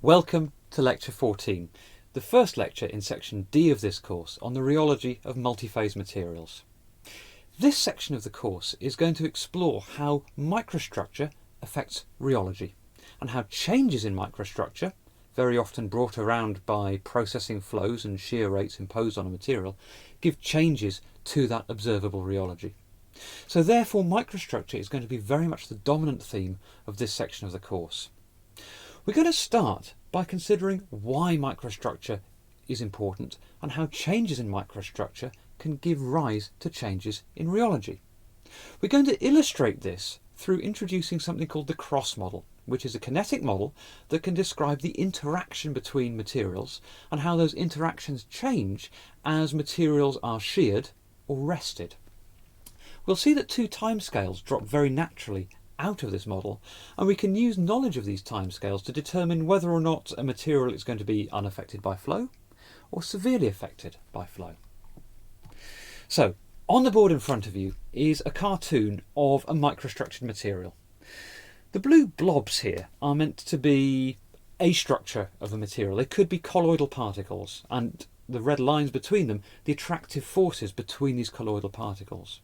Welcome to Lecture 14, the first lecture in Section D of this course on the rheology of multiphase materials. This section of the course is going to explore how microstructure affects rheology and how changes in microstructure, very often brought around by processing flows and shear rates imposed on a material, give changes to that observable rheology. So therefore microstructure is going to be very much the dominant theme of this section of the course. We're going to start by considering why microstructure is important and how changes in microstructure can give rise to changes in rheology. We're going to illustrate this through introducing something called the cross model, which is a kinetic model that can describe the interaction between materials and how those interactions change as materials are sheared or rested. We'll see that two timescales drop very naturally out of this model, and we can use knowledge of these timescales to determine whether or not a material is going to be unaffected by flow or severely affected by flow. So, on the board in front of you is a cartoon of a microstructured material. The blue blobs here are meant to be a structure of a material. They could be colloidal particles, and the red lines between them, the attractive forces between these colloidal particles.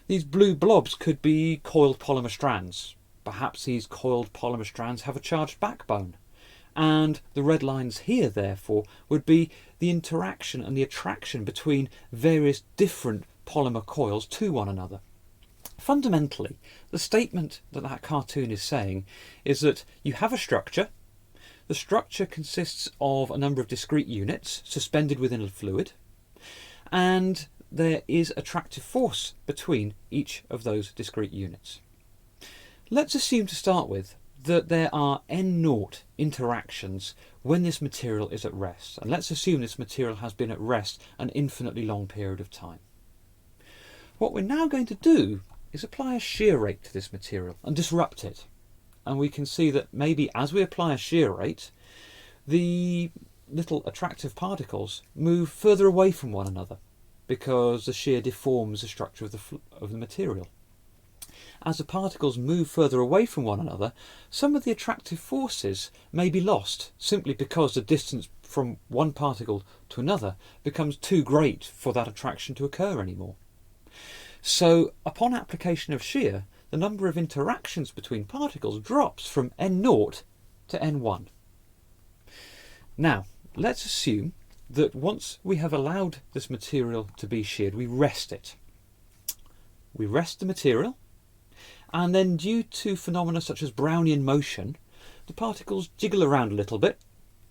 These blue blobs could be coiled polymer strands. Perhaps these coiled polymer strands have a charged backbone. And the red lines here, therefore, would be the interaction and the attraction between various different polymer coils to one another. Fundamentally, the statement that that cartoon is saying is that you have a structure. The structure consists of a number of discrete units suspended within a fluid, and there is attractive force between each of those discrete units. Let's assume to start with that there are n0 interactions when this material is at rest, and let's assume this material has been at rest an infinitely long period of time. What we're now going to do is apply a shear rate to this material and disrupt it, and we can see that maybe as we apply a shear rate, the little attractive particles move further away from one another, because the shear deforms the structure of the material. As the particles move further away from one another, some of the attractive forces may be lost simply because the distance from one particle to another becomes too great for that attraction to occur anymore. So upon application of shear, the number of interactions between particles drops from n0 to n1. Now, let's assume that once we have allowed this material to be sheared, we rest it. We rest the material, and then due to phenomena such as Brownian motion, the particles jiggle around a little bit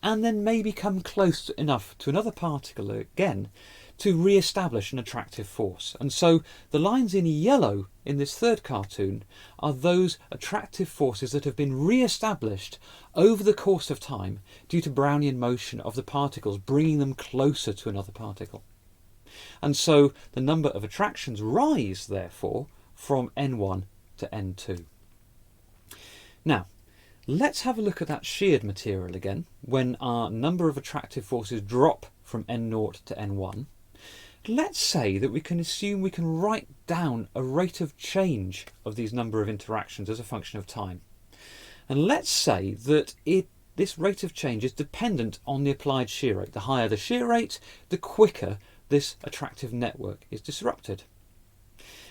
and then maybe come close enough to another particle again to re-establish an attractive force. And so the lines in yellow in this third cartoon are those attractive forces that have been re-established over the course of time due to Brownian motion of the particles bringing them closer to another particle. And so the number of attractions rise, therefore, from n1 to n2. Now, let's have a look at that sheared material again when our number of attractive forces drop from n0 to n1. Let's say that we can assume we can write down a rate of change of these number of interactions as a function of time. And let's say that this rate of change is dependent on the applied shear rate. The higher the shear rate, the quicker this attractive network is disrupted.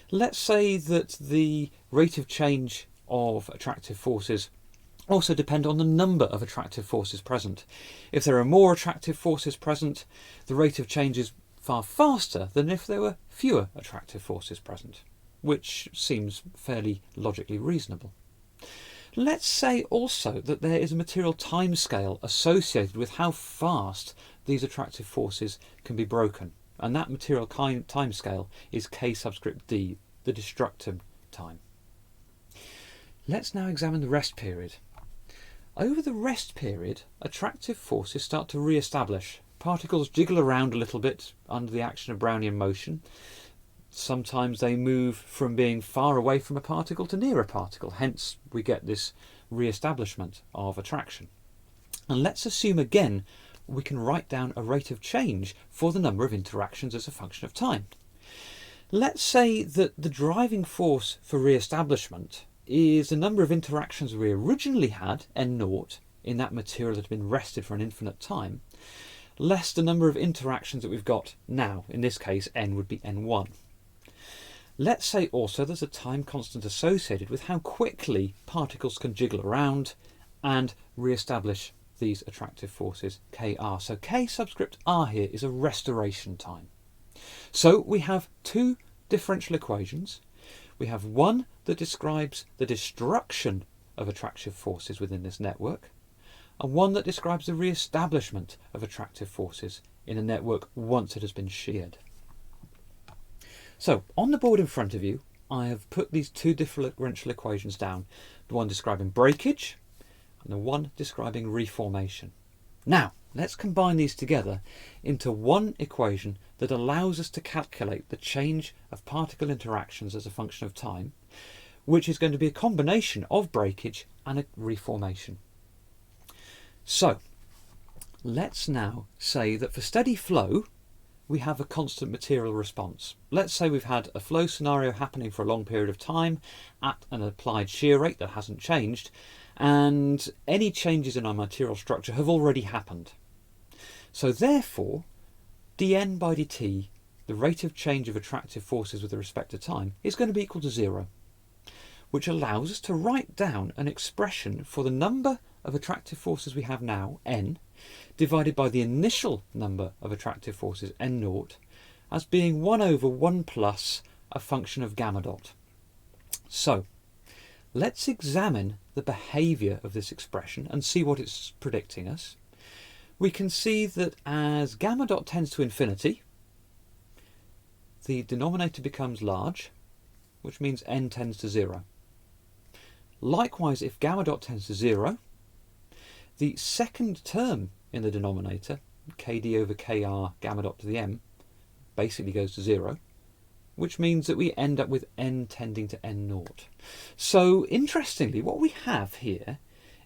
Let's say that the rate of change of attractive forces also depend on the number of attractive forces present. If there are more attractive forces present, the rate of change is far faster than if there were fewer attractive forces present, which seems fairly logically reasonable. Let's say also that there is a material timescale associated with how fast these attractive forces can be broken, and that material timescale is K subscript D, the destructive time. Let's now examine the rest period. Over the rest period, attractive forces start to re-establish. Particles jiggle around a little bit under the action of Brownian motion. Sometimes they move from being far away from a particle to near a particle, hence we get this re-establishment of attraction. And let's assume again we can write down a rate of change for the number of interactions as a function of time. Let's say that the driving force for re-establishment is the number of interactions we originally had, n0, in that material that had been rested for an infinite time, less the number of interactions that we've got now. In this case, n would be n1. Let's say also there's a time constant associated with how quickly particles can jiggle around and re-establish these attractive forces, Kr. So K subscript R here is a restoration time. So we have two differential equations. We have one that describes the destruction of attractive forces within this network, and one that describes the re-establishment of attractive forces in a network once it has been sheared. So on the board in front of you, I have put these two differential equations down, the one describing breakage and the one describing reformation. Now, let's combine these together into one equation that allows us to calculate the change of particle interactions as a function of time, which is going to be a combination of breakage and a reformation. So, let's now say that for steady flow, we have a constant material response. Let's say we've had a flow scenario happening for a long period of time at an applied shear rate that hasn't changed, and any changes in our material structure have already happened. So therefore, dN by dt, the rate of change of attractive forces with respect to time, is going to be equal to 0, which allows us to write down an expression for the number of attractive forces we have now, n, divided by the initial number of attractive forces, n0, as being 1 over 1 plus a function of gamma dot. So, let's examine the behaviour of this expression and see what it's predicting us. We can see that as gamma dot tends to infinity, the denominator becomes large, which means n tends to 0. Likewise, if gamma dot tends to 0, the second term in the denominator, kd over kr gamma dot to the m, basically goes to 0, which means that we end up with n tending to n0. So interestingly, what we have here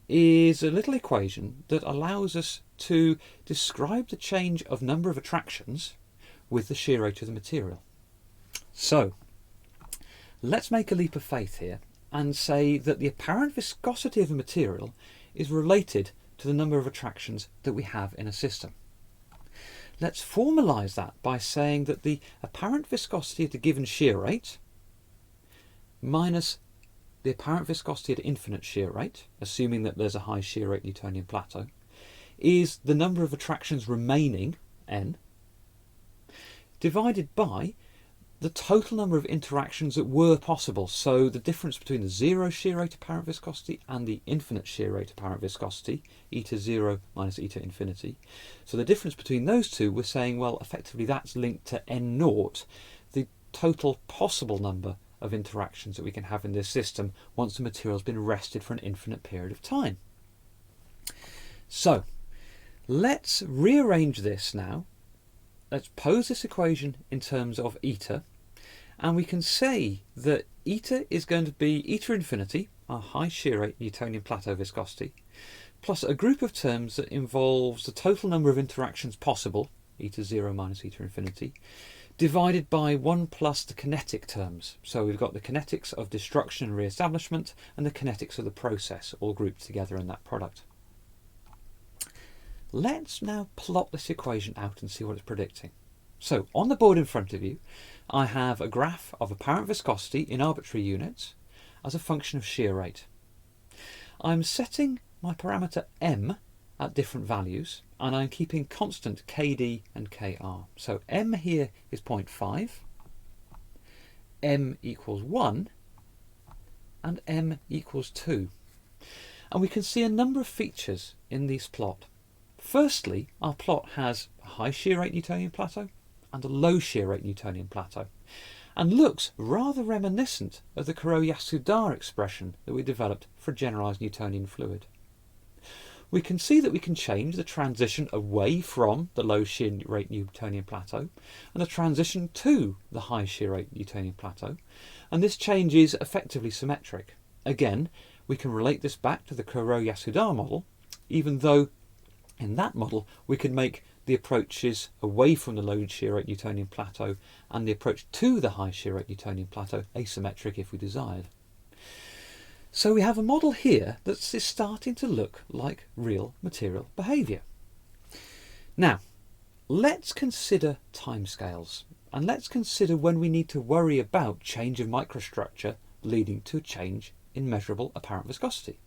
is a little equation that allows us to describe the change of number of attractions with the shear rate of the material. So let's make a leap of faith here and say that the apparent viscosity of a material is related to the number of attractions that we have in a system. Let's formalise that by saying that the apparent viscosity at a given shear rate minus the apparent viscosity at infinite shear rate, assuming that there's a high shear rate Newtonian plateau, is the number of attractions remaining, n, divided by the total number of interactions that were possible. So the difference between the 0 shear rate apparent viscosity and the infinite shear rate apparent viscosity, eta 0 minus eta infinity. So the difference between those two, we're saying, well, effectively that's linked to n0, the total possible number of interactions that we can have in this system once the material's been rested for an infinite period of time. So let's rearrange this now. Let's pose this equation in terms of eta, and we can say that eta is going to be eta infinity, our high shear rate Newtonian plateau viscosity, plus a group of terms that involves the total number of interactions possible, eta 0 minus eta infinity, divided by 1 plus the kinetic terms. So we've got the kinetics of destruction and re-establishment and the kinetics of the process all grouped together in that product. Let's now plot this equation out and see what it's predicting. So on the board in front of you, I have a graph of apparent viscosity in arbitrary units as a function of shear rate. I'm setting my parameter m at different values, and I'm keeping constant kd and kr. So m here is 0.5, m equals 1, and m equals 2. And we can see a number of features in this plot. Firstly, our plot has a high shear rate Newtonian plateau and a low shear rate Newtonian plateau, and looks rather reminiscent of the Kuroyasuda expression that we developed for a generalised Newtonian fluid. We can see that we can change the transition away from the low shear rate Newtonian plateau and the transition to the high shear rate Newtonian plateau, and this change is effectively symmetric. Again, we can relate this back to the Kuroyasuda model, even though in that model we could make the approaches away from the low shear rate Newtonian plateau and the approach to the high shear rate Newtonian plateau asymmetric if we desired. So we have a model here that's starting to look like real material behaviour. Now, let's consider timescales, and let's consider when we need to worry about change of microstructure leading to a change in measurable apparent viscosity.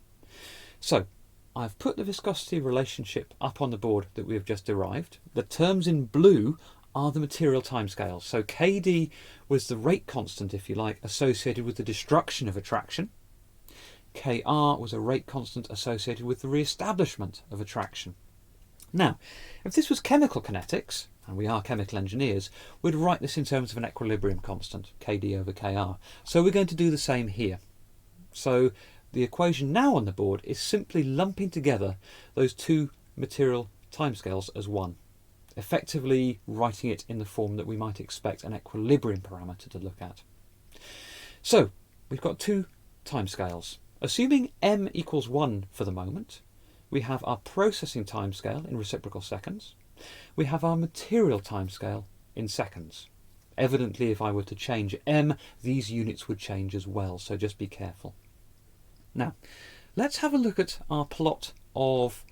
So, I've put the viscosity relationship up on the board that we have just derived. The terms in blue are the material timescales. So Kd was the rate constant, if you like, associated with the destruction of attraction. Kr was a rate constant associated with the re-establishment of attraction. Now, if this was chemical kinetics, and we are chemical engineers, we'd write this in terms of an equilibrium constant, Kd over Kr. So we're going to do the same here. So the equation now on the board is simply lumping together those two material timescales as one, effectively writing it in the form that we might expect an equilibrium parameter to look at. So we've got two timescales. Assuming m equals 1 for the moment, we have our processing timescale in reciprocal seconds. We have our material timescale in seconds. Evidently, if I were to change m, these units would change as well, so just be careful. Now, let's have a look at our plot of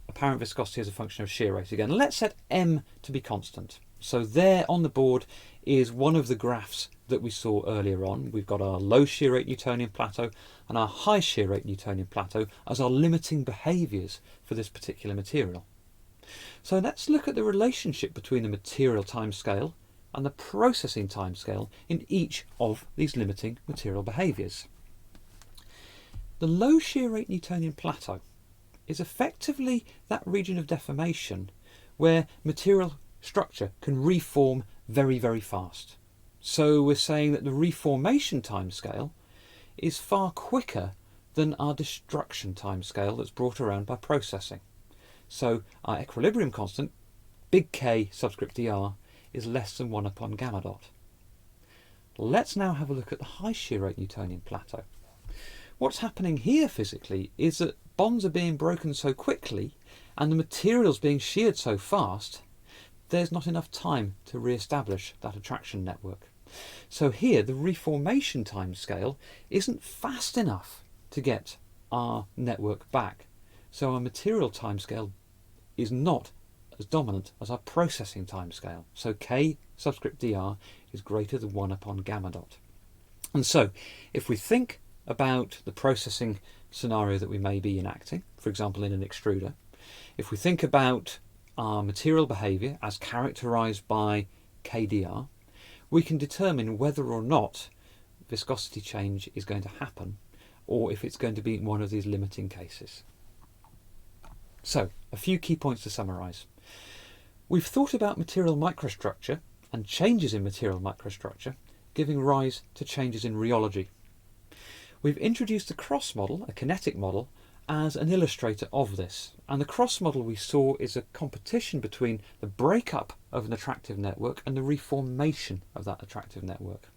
apparent viscosity as a function of shear rate again. Let's set m to be constant. So there on the board is one of the graphs that we saw earlier on. We've got our low shear rate Newtonian plateau and our high shear rate Newtonian plateau as our limiting behaviours for this particular material. So let's look at the relationship between the material timescale and the processing timescale in each of these limiting material behaviours. The low shear rate Newtonian plateau is effectively that region of deformation where material structure can reform very, very fast. So we're saying that the reformation timescale is far quicker than our destruction timescale that's brought around by processing. So our equilibrium constant, big K subscript dr, is less than 1 upon gamma dot. Let's now have a look at the high shear rate Newtonian plateau. What's happening here physically is that bonds are being broken so quickly and the material's being sheared so fast, there's not enough time to re-establish that attraction network. So here the reformation timescale isn't fast enough to get our network back. So our material timescale is not as dominant as our processing timescale. So K subscript dr is greater than 1 upon gamma dot. And so if we think about the processing scenario that we may be enacting, for example in an extruder, if we think about our material behaviour as characterised by KdR, we can determine whether or not viscosity change is going to happen or if it's going to be in one of these limiting cases. So, a few key points to summarise. We've thought about material microstructure and changes in material microstructure giving rise to changes in rheology. We've introduced the cross model, a kinetic model, as an illustrator of this, and the cross model we saw is a competition between the breakup of an attractive network and the reformation of that attractive network.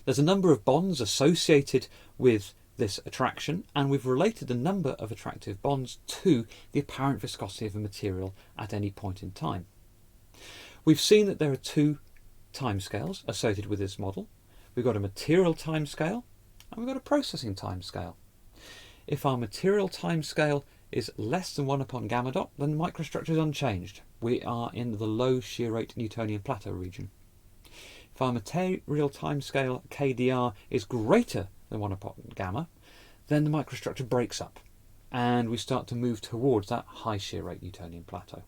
There's a number of bonds associated with this attraction, and we've related the number of attractive bonds to the apparent viscosity of a material at any point in time. We've seen that there are two timescales associated with this model. We've got a material timescale and we've got a processing timescale. If our material timescale is less than 1 upon gamma dot, then the microstructure is unchanged. We are in the low shear rate Newtonian plateau region. If our material timescale KdR is greater than 1 upon gamma, then the microstructure breaks up and we start to move towards that high shear rate Newtonian plateau.